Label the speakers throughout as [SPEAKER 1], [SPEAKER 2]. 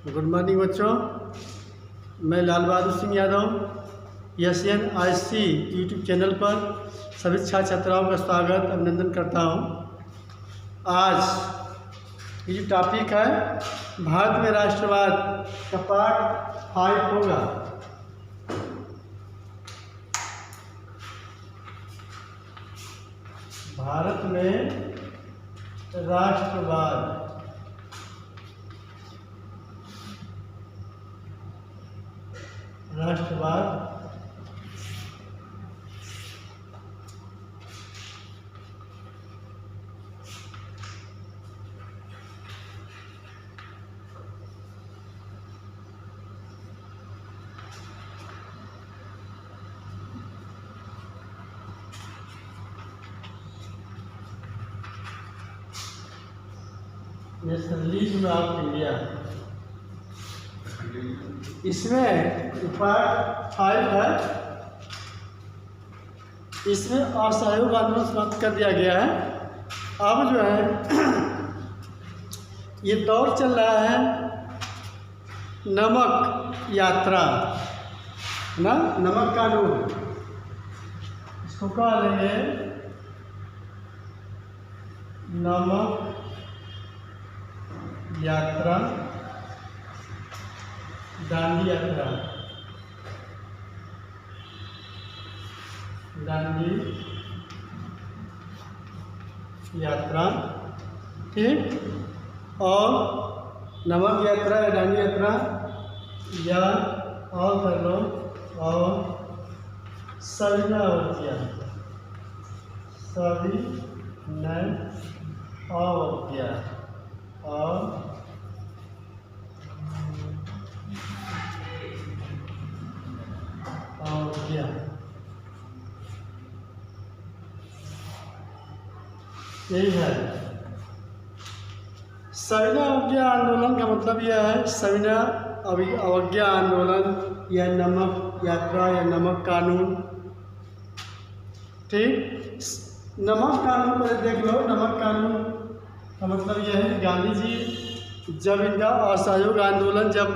[SPEAKER 1] Good morning बच्चों, मैं Lal Bahadur Singh Yadav SNIC YouTube channel पर सभी छात्र छात्राओं का स्वागत अभिनंदन करता हूं। आज ये जो टॉपिक है भारत में राष्ट्रवाद का पार्ट 5 होगा। भारत में राष्ट्रवाद नेशनलिज्म ऑफ इंडिया, इसमें पार्ट 5 है। इसमें असहयोग आंदोलन समाप्त कर दिया गया है। अब जो है ये दौर चल रहा है नमक यात्रा ना, नमक कानून, इसको कह लेंगे नमक यात्रा, दांडी यात्रा, दांडी यात्रा, ठीक। और नमक यात्रा या दांडी यात्रा या और कर लो, और सविनय अवज्ञा, सविनय अवज्ञा और क्या यही है सविनय अवज्ञा आंदोलन का मतलब यह है, सविनय अवज्ञा आंदोलन या नमक यात्रा या नमक कानून, ठीक। नमक कानून पर देख लो। नमक कानून का मतलब यह है कि गांधी जी जब इनका असहयोग आंदोलन जब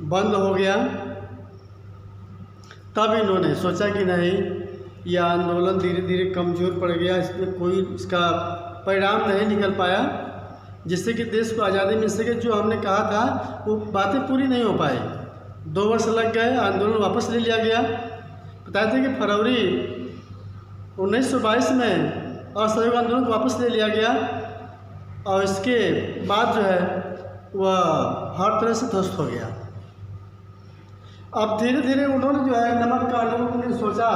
[SPEAKER 1] बंद हो गया तब इन्होंने सोचा कि नहीं, यह आंदोलन धीरे धीरे कमज़ोर पड़ गया, इसमें कोई इसका परिणाम नहीं निकल पाया जिससे कि देश को आज़ादी मिल सके। जो हमने कहा था वो बातें पूरी नहीं हो पाई। 2 वर्ष लग गए, आंदोलन वापस ले लिया गया। बताए थे कि फरवरी 1922 में असहयोग आंदोलन को वापस ले लिया गया और इसके बाद जो है वह हर तरह से ध्वस्त हो गया। अब धीरे धीरे उन्होंने जो है नमक कानून ने सोचा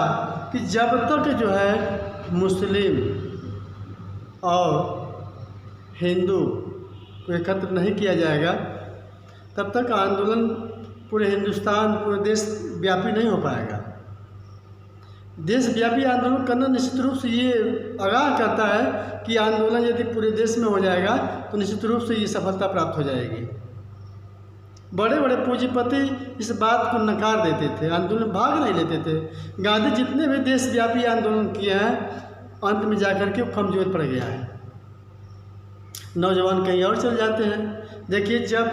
[SPEAKER 1] कि जब तक जो है मुस्लिम और हिंदू को एकत्र नहीं किया जाएगा तब तक आंदोलन पूरे हिंदुस्तान, पूरे देश व्यापी नहीं हो पाएगा। देशव्यापी आंदोलन करना निश्चित रूप से ये आगाह करता है कि आंदोलन यदि पूरे देश में हो जाएगा तो निश्चित रूप से ये सफलता प्राप्त हो जाएगी। बड़े बड़े पूंजीपति इस बात को नकार देते थे, आंदोलन भाग नहीं लेते थे। गांधी जितने भी देशव्यापी आंदोलन किए हैं अंत में जाकर के कमजोर पड़ गया है। नौजवान कहीं और चल जाते हैं। देखिए, जब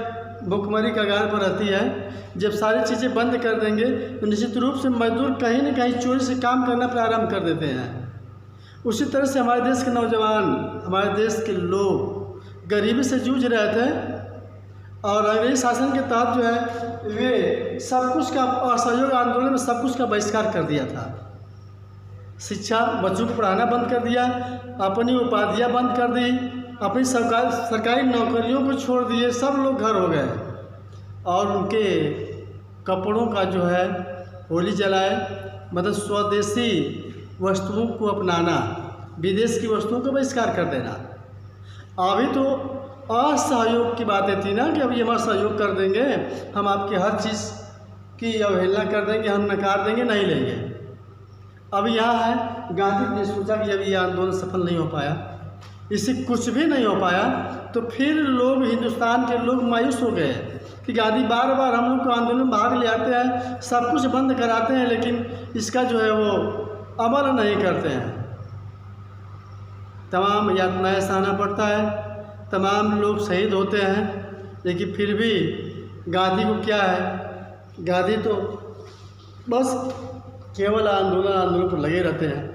[SPEAKER 1] भुखमरी कगार पर रहती है, जब सारी चीज़ें बंद कर देंगे तो निश्चित रूप से मजदूर कहीं न कहीं चोरी से काम करना प्रारंभ कर देते हैं। उसी तरह से हमारे देश के नौजवान, हमारे देश के लोग गरीबी से जूझ रहे थे और अंग्रेजी शासन के तहत जो है वे सब कुछ का असहयोग आंदोलन में सब कुछ का बहिष्कार कर दिया था। शिक्षा, बच्चों को पढ़ाना बंद कर दिया, अपनी उपाधियाँ बंद कर दी, अपनी सरकारी नौकरियों को छोड़ दिए, सब लोग घर हो गए और उनके कपड़ों का जो है होली जलाए, मतलब स्वदेशी वस्तुओं को अपनाना, विदेश की वस्तुओं का बहिष्कार कर देना। अभी तो असहयोग की बातें थी ना कि अब ये हमारा सहयोग कर देंगे, हम आपकी हर चीज़ की अवहेलना कर देंगे, हम नकार देंगे, नहीं लेंगे। अब यहाँ है गांधी ने सोचा कि जब ये आंदोलन सफल नहीं हो पाया, इससे कुछ भी नहीं हो पाया, तो फिर लोग, हिंदुस्तान के लोग मायूस हो गए कि गांधी बार बार हम लोग को आंदोलन में भाग ले आते हैं, सब कुछ बंद कराते हैं, लेकिन इसका जो है वो अमल नहीं करते हैं। तमाम यातनाएं सहना पड़ता है, तमाम लोग शहीद होते हैं, लेकिन फिर भी गांधी को क्या है, गांधी तो बस केवल आंदोलन पर लगे रहते हैं।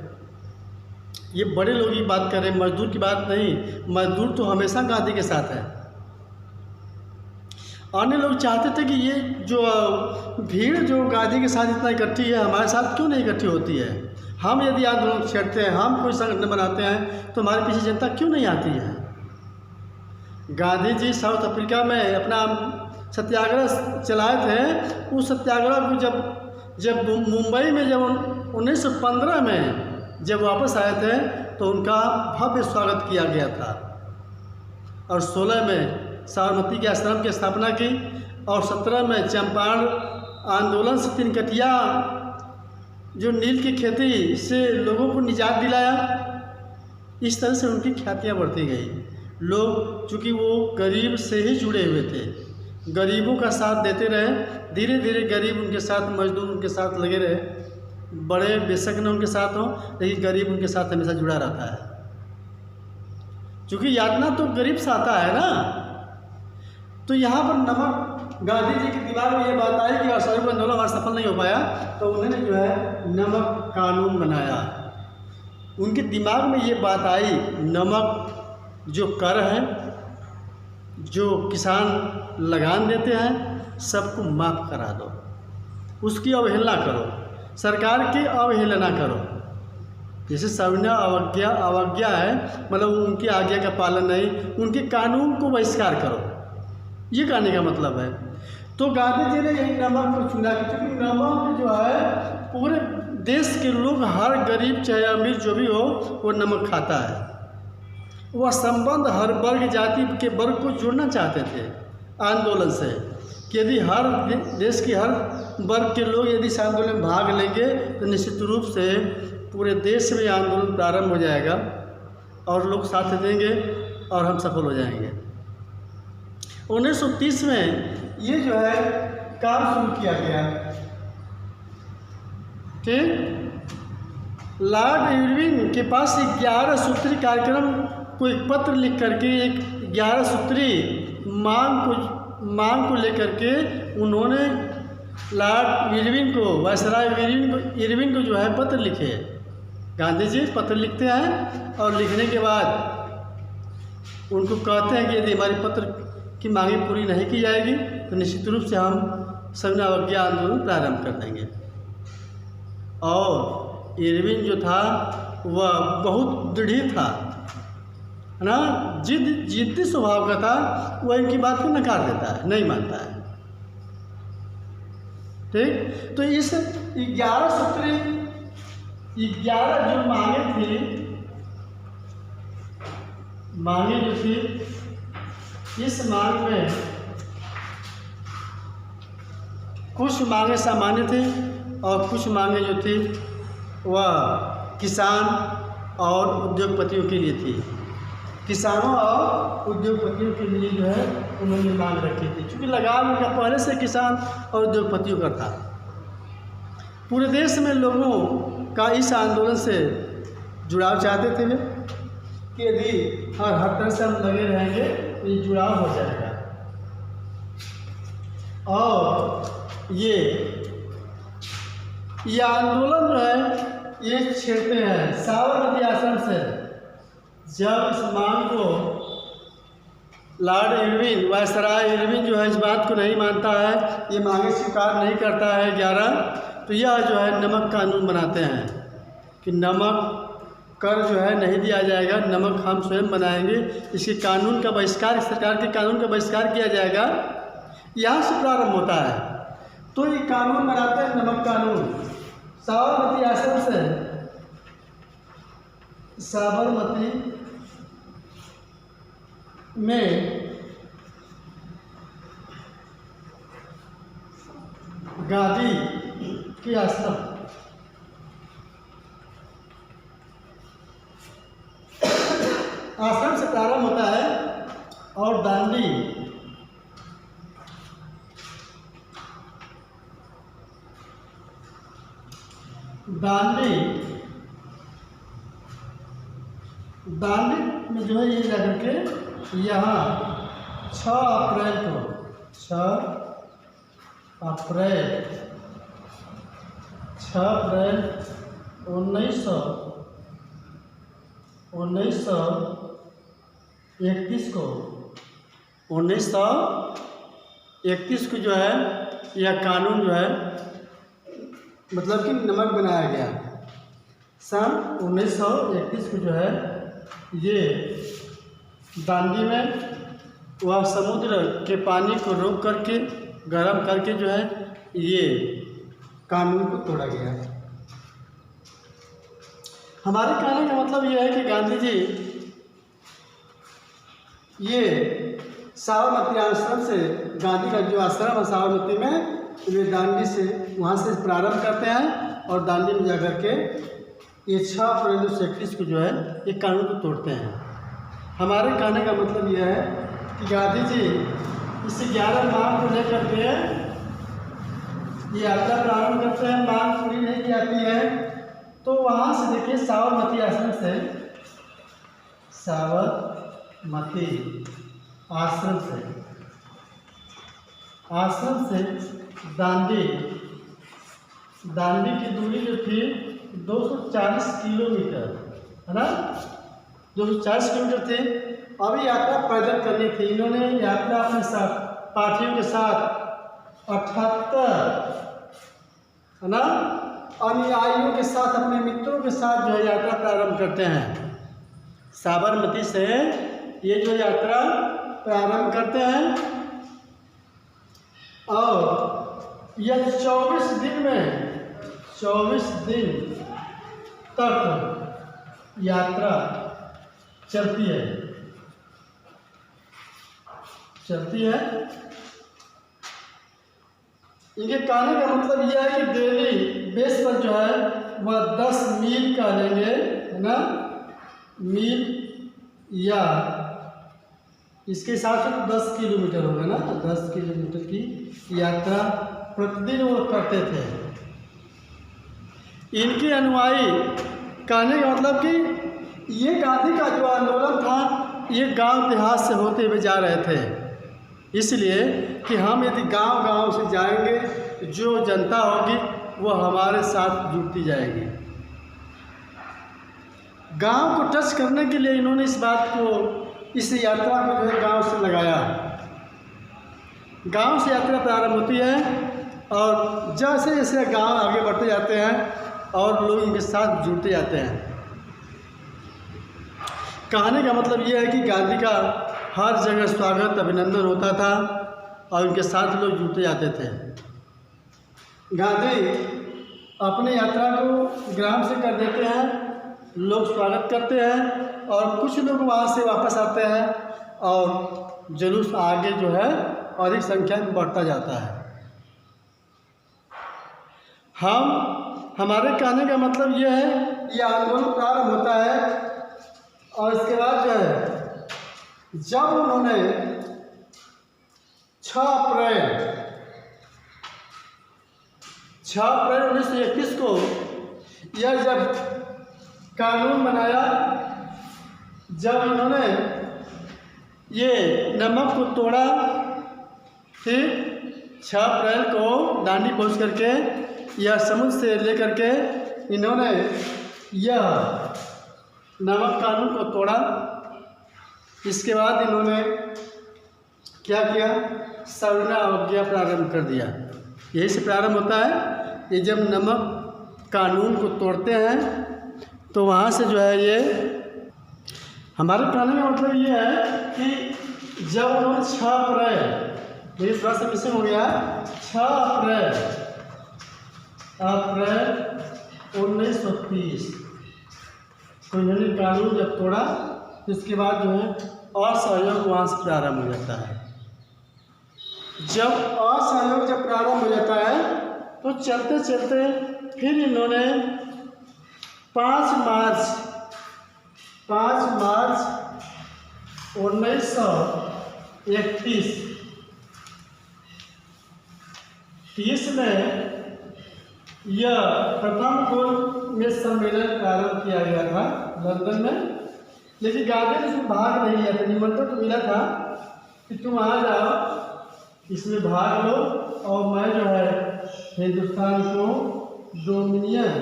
[SPEAKER 1] ये बड़े लोग की बात कर रहे हैं, मजदूर की बात नहीं। मजदूर तो हमेशा गांधी के साथ है। अन्य लोग चाहते थे कि ये जो भीड़ जो गांधी के साथ इतना इकट्ठी है, हमारे साथ क्यों नहीं इकट्ठी होती है। हम यदि आंदोलन छेड़ते हैं, हम कोई संगठन बनाते हैं, तो हमारे पीछे जनता क्यों नहीं आती है। गांधी जी साउथ अफ्रीका में अपना सत्याग्रह चलाए थे। उस सत्याग्रह को जब मुंबई में जब 1915 में जब वापस आए थे, तो उनका भव्य स्वागत किया गया था। और 16 में साबरमती के आश्रम की स्थापना की, और 17 में चंपारण आंदोलन से तिनकटिया जो नील की खेती से लोगों को निजात दिलाया। इस तरह से उनकी ख्यातियाँ बढ़ती गई। लोग चूँकि वो गरीब से ही जुड़े हुए थे, गरीबों का साथ देते रहे, धीरे धीरे गरीब उनके साथ, मजदूर उनके साथ लगे रहे। बड़े बेशक न उनके साथ हों, लेकिन गरीब उनके साथ हमेशा जुड़ा रहता है। क्योंकि यातना तो गरीब से आता है ना। तो यहाँ पर नमक, गांधी जी के दिमाग में ये बात आई कि असहयोग आंदोलन हमारा सफल नहीं हो पाया, तो उन्होंने जो है नमक कानून बनाया। उनके दिमाग में ये बात आई, नमक जो कर है, जो किसान लगान देते हैं, सबको माफ़ करा दो, उसकी अवहेलना करो, सरकार की अवहेलना करो। जैसे सविनय अवज्ञा है, मतलब उनकी आज्ञा का पालन नहीं, उनके कानून को बहिष्कार करो, ये कहने का मतलब है। तो गांधी जी ने यही नमक को चुना, क्योंकि नमक जो है पूरे देश के लोग, हर गरीब चाहे अमीर जो भी हो, वो नमक खाता है। वह संबंध हर वर्ग जाति के वर्ग को जोड़ना चाहते थे आंदोलन से, कि यदि हर देश के हर वर्ग के लोग यदि इस आंदोलन में भाग लेंगे, तो निश्चित रूप से पूरे देश में आंदोलन प्रारंभ हो जाएगा और लोग साथ देंगे और हम सफल हो जाएंगे। 1930 में ये जो है काम शुरू किया गया। ठीक, लॉर्ड इरविन के पास 11 सूत्री कार्यक्रम को एक पत्र लिख करके, एक 11 सूत्री मांग को लेकर के उन्होंने लॉर्ड इरविन को, वायसराय इरविन को जो है पत्र लिखे। गांधी जी पत्र लिखते हैं और लिखने के बाद उनको कहते हैं कि यदि हमारी पत्र की मांगे पूरी नहीं की जाएगी, तो निश्चित रूप से हम सविनय अवज्ञा आंदोलन प्रारंभ कर देंगे। और इरविन जो था वह बहुत दृढ़ था, है ना, जिद्दी स्वभाव का था। वह इनकी बात को नकार देता है, नहीं मानता है। ठीक, तो इस 11 सूत्री 11 जो मांगे जो थी, इस मांग में कुछ मांगे सामान्य थी और कुछ मांगे जो थी वह किसान और उद्योगपतियों के लिए थी। किसानों और उद्योगपतियों के लिए जो है उन्होंने मांग रखी थी, क्योंकि लगाव उनका पहले से किसान और उद्योगपतियों का था। पूरे देश में लोगों का इस आंदोलन से जुड़ाव चाहते थे वे, कि यदि हर तरह से हम लगे रहेंगे तो ये जुड़ाव हो जाएगा। और ये आंदोलन जो है ये छेड़ते हैं साबरमती आश्रम से। जब इस मांग को लॉर्ड इरविन, वायसराय इरविन जो है इस बात को नहीं मानता है, ये मांगे स्वीकार नहीं करता है 11, तो यह जो है नमक कानून बनाते हैं कि नमक कर जो है नहीं दिया जाएगा, नमक हम स्वयं बनाएंगे। इसके कानून का बहिष्कार, सरकार के कानून का बहिष्कार किया जाएगा। यहाँ से प्रारंभ होता है। तो ये कानून बनाते हैं, नमक कानून, साबरमती आश्रम से। साबरमती में गांधी की आश्रम, आश्रम से प्रारंभ होता है और दांडी में जो है ये जाकर के यहाँ 6 अप्रैल को 6 अप्रैल 1931 को 1931 को जो है यह कानून जो है मतलब कि नमक बनाया गया। सन 1931 को जो है ये दांडी में वह समुद्र के पानी को रोक करके गर्म करके जो है ये कानून को तोड़ा गया। हमारे कहने का मतलब ये है कि गांधी जी ये साबरमती आश्रम से, गांधी का जो आश्रम है साबरमती में, वे दांडी से वहाँ से प्रारंभ करते हैं और दांडी में जाकर के ये 6 अप्रैल 1931 को जो है ये कानून को तोड़ते हैं। हमारे कहने का मतलब यह है कि गांधी जी इस 11 मांग को लेकर के ये यात्रा प्रारंभ करते हैं। मांग पूरी नहीं की जाती है तो वहाँ से देखिए साबरमती आश्रम से दांडी की दूरी जो थी 240 किलोमीटर है ना, 240 किलोमीटर थी। अभी यात्रा पैदल करनी थी। इन्होंने यात्रा अपने साथ पार्टियों के साथ 78 है ना अनुयायियों के साथ, अपने मित्रों के साथ जो है यात्रा प्रारंभ करते हैं। साबरमती से ये जो यात्रा प्रारंभ करते हैं और यह 24 दिन तक यात्रा चलती है। इनके कहने का मतलब यह है कि डेली बेस पर जो है वह 10 मील का लेंगे है ना, मील या इसके हिसाब से 10 किलोमीटर होगा ना, 10 किलोमीटर की यात्रा प्रतिदिन वो करते थे। इनके अनुयायी कहने का मतलब कि ये गांधी का जो आंदोलन था ये गांव देहात से होते हुए जा रहे थे, इसलिए कि हम यदि गांव से जाएंगे जो जनता होगी वो हमारे साथ जुड़ती जाएगी। गांव को टच करने के लिए इन्होंने इस यात्रा को जो है गांव से लगाया। गांव से यात्रा प्रारंभ होती है और जैसे जैसे गांव आगे बढ़ते जाते हैं और लोग इनके साथ जुड़ते जाते हैं। कहने का मतलब यह है कि गांधी का हर जगह स्वागत अभिनंदन होता था और उनके साथ लोग जुड़ते जाते थे। गांधी अपने यात्रा को ग्राम से कर देते हैं, लोग स्वागत करते हैं और कुछ लोग वहाँ से वापस आते हैं और जुलूस आगे जो है अधिक संख्या में बढ़ता जाता है। हमारे कहने का मतलब यह है ये आंदोलन प्रारंभ होता है और इसके बाद जो है जब उन्होंने 6 अप्रैल 1931 को यह जब कानून बनाया, जब इन्होंने ये नमक को तोड़ा, फिर 6 अप्रैल को दांडी पहुंच करके यह समुद्र से लेकर के इन्होंने यह नमक कानून को तोड़ा। इसके बाद इन्होंने क्या किया, सविनय अवज्ञा प्रारंभ कर दिया। यही से प्रारंभ होता है। ये जब नमक कानून को तोड़ते हैं तो वहाँ से जो है ये हमारे कहने का मतलब ये है कि जब उन्होंने 6 अप्रैल, ये थोड़ा सा मिसिंग हो गया, 6 अप्रैल 1930 को इन्होंने कानून जब तोड़ा तो इसके बाद जो है असहयोग वहाँ से प्रारंभ हो जाता है। जब असहयोग प्रारंभ हो जाता है तो चलते चलते फिर इन्होंने 5 मार्च 1931 में यह प्रथम गोल में सम्मेलन प्रारंभ किया गया था लंदन में, लेकिन गांधी ने इसमें भाग नहीं लिया था। निमंत्रण तो मिला था कि तुम आ जाओ, इसमें भाग लो और मैं जो है हिंदुस्तान को डोमिनियन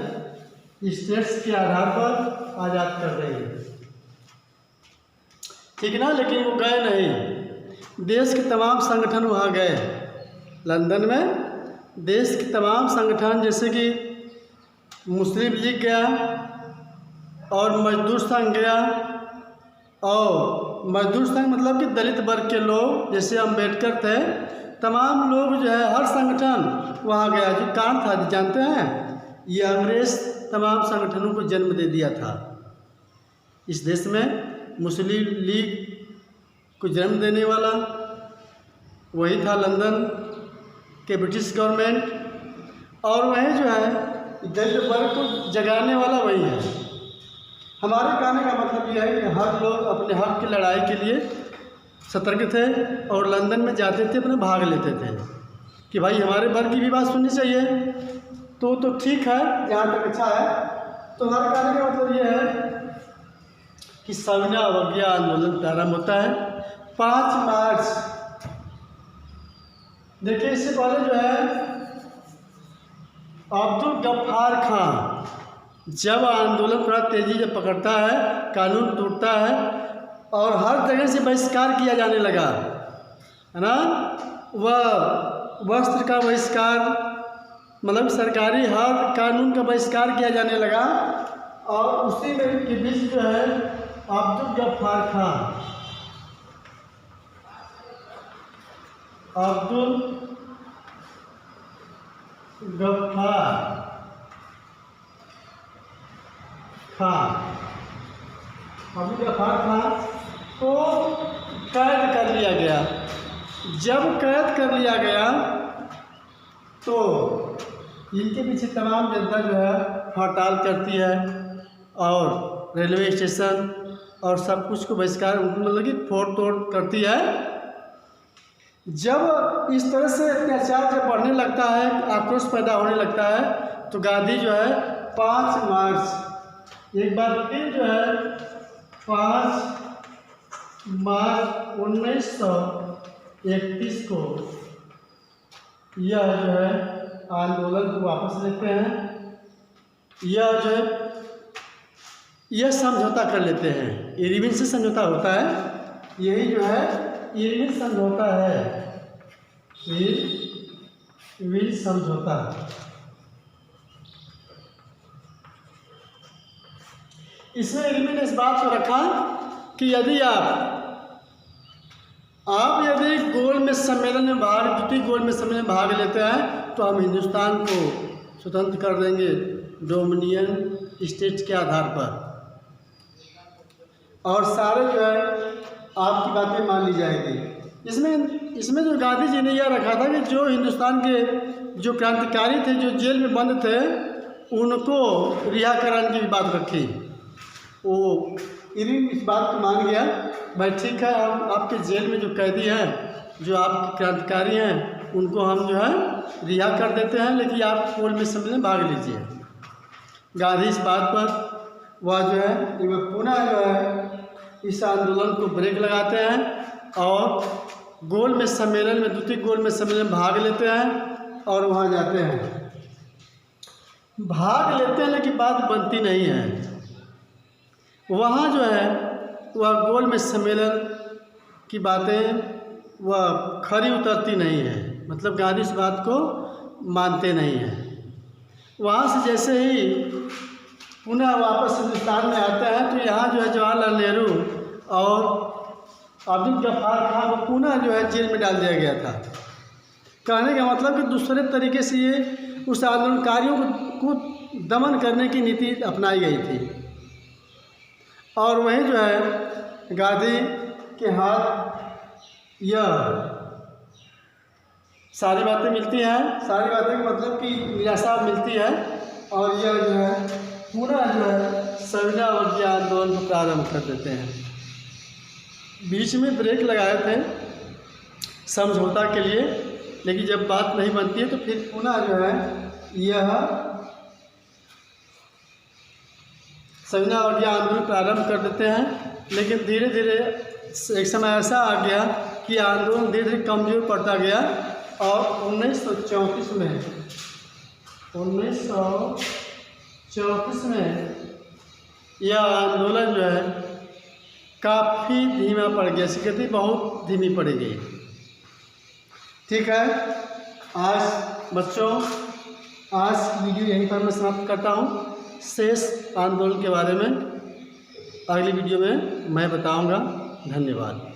[SPEAKER 1] स्टेट्स के आधार पर आज़ाद कर देंगे। ठीक ना। लेकिन वो गए नहीं। देश के तमाम संगठन वहाँ गए। लंदन में देश के तमाम संगठन जैसे कि मुस्लिम लीग गया और मजदूर संघ गया, और मजदूर संघ मतलब कि दलित वर्ग के लोग जैसे अम्बेडकर थे, तमाम लोग जो है हर संगठन वहाँ गया। जो कारण था जानते हैं, ये अंग्रेज तमाम संगठनों को जन्म दे दिया था। इस देश में मुस्लिम लीग को जन्म देने वाला वही था, लंदन के ब्रिटिश गवर्नमेंट, और वही जो है दलित वर्ग को जगाने वाला वही है। हमारे कहने का मतलब यह है कि हर लोग अपने हक की लड़ाई के लिए सतर्क थे और लंदन में जाते थे, अपने भाग लेते थे कि भाई हमारे वर्ग की भी बात सुननी चाहिए। तो ठीक है, जहाँ तक अच्छा है। तो हमारे कहने का मतलब यह है कि सविनय अवज्ञा आंदोलन प्रारंभ होता है 5 मार्च। देखिए, इससे पहले जो है अब्दुल गफ्फार खां जब आंदोलन थोड़ा तेजी से पकड़ता है, कानून टूटता है और हर जगह से बहिष्कार किया जाने लगा, है ना। वह वस्त्र का बहिष्कार, मतलब सरकारी हर कानून का बहिष्कार किया जाने लगा। और उसी में के बीच जो है अब्दुल गफ्फार खां, अब्दुल गफ्फार खां को कैद कर लिया गया। जब कैद कर लिया गया तो इनके पीछे तमाम जनता जो है हड़ताल करती है और रेलवे स्टेशन और सब कुछ को बहिष्कार, मतलब कि फोड़ तोड़ करती है। जब इस तरह से अत्याचार जब बढ़ने लगता है, आक्रोश पैदा होने लगता है, तो गांधी जो है 5 मार्च, एक बार फिर जो है 5 मार्च 1931 को यह जो है आंदोलन को वापस लेते हैं। यह जो है यह समझौता कर लेते हैं। इरविन से समझौता होता है, यही जो है इरविन समझौता है, इरविन समझौता। इसमें इरविन ने इस बात को रखा कि यदि आप यदि गोलमेज सम्मेलन में द्वितीय गोलमेज सम्मेलन में भाग लेते हैं तो हम हिंदुस्तान को स्वतंत्र कर देंगे डोमिनियन स्टेट के आधार पर, और सारे जो है आपकी बातें मान ली जाएगी। इसमें जो गांधी जी ने यह रखा था कि जो हिंदुस्तान के जो क्रांतिकारी थे, जो जेल में बंद थे, उनको रिहा कराने की भी बात रखी। वो इरविन इस बात को मान गया, भाई ठीक है, हम आपके जेल में जो कैदी हैं, जो आपके क्रांतिकारी हैं, उनको हम जो है रिहा कर देते हैं, लेकिन आप गोलमेज सम्मेलन में भाग लीजिए। गांधी इस बात पर वह जो है पुनः जो है इस आंदोलन को ब्रेक लगाते हैं और गोलमेज सम्मेलन में, द्वितीय गोलमेज सम्मेलन में भाग लेते हैं और वहाँ जाते हैं। भाग लेते हैं लेकिन बात बनती नहीं है। वहाँ जो है वह गोलमेज सम्मेलन की बातें वह खरी उतरती नहीं है, मतलब गांधी इस बात को मानते नहीं हैं। वहाँ से जैसे ही पुनः वापस हिंदुस्तान में आते हैं तो यहाँ जो है जवाहरलाल नेहरू और अब्दुल गफ्फार खां को पुनः जो है जेल में डाल दिया गया था। कहने का मतलब कि दूसरे तरीके से ये उस आंदोलनकारियों को दमन करने की नीति अपनाई गई थी। और वहीं जो है गांधी के हाथ यह सारी बातें मिलती हैं, सारी बातें का मतलब कि निराशा मिलती है, और यह जो है पूरा जो है सविनय अवज्ञा आंदोलन को प्रारंभ कर देते हैं। बीच में ब्रेक लगाए थे समझौता के लिए, लेकिन जब बात नहीं बनती है तो फिर पुनः जो है यह सविनय अवज्ञा आंदोलन प्रारंभ कर देते हैं। लेकिन धीरे धीरे एक समय ऐसा आ गया कि आंदोलन धीरे धीरे कमज़ोर पड़ता गया और 1934 में यह आंदोलन जो है काफ़ी धीमा पड़ गया, इसकी गति बहुत धीमी पड़ गई। ठीक है, आज बच्चों आज वीडियो यहीं पर मैं समाप्त करता हूँ। शेष आंदोलन के बारे में अगली वीडियो में मैं बताऊंगा। धन्यवाद।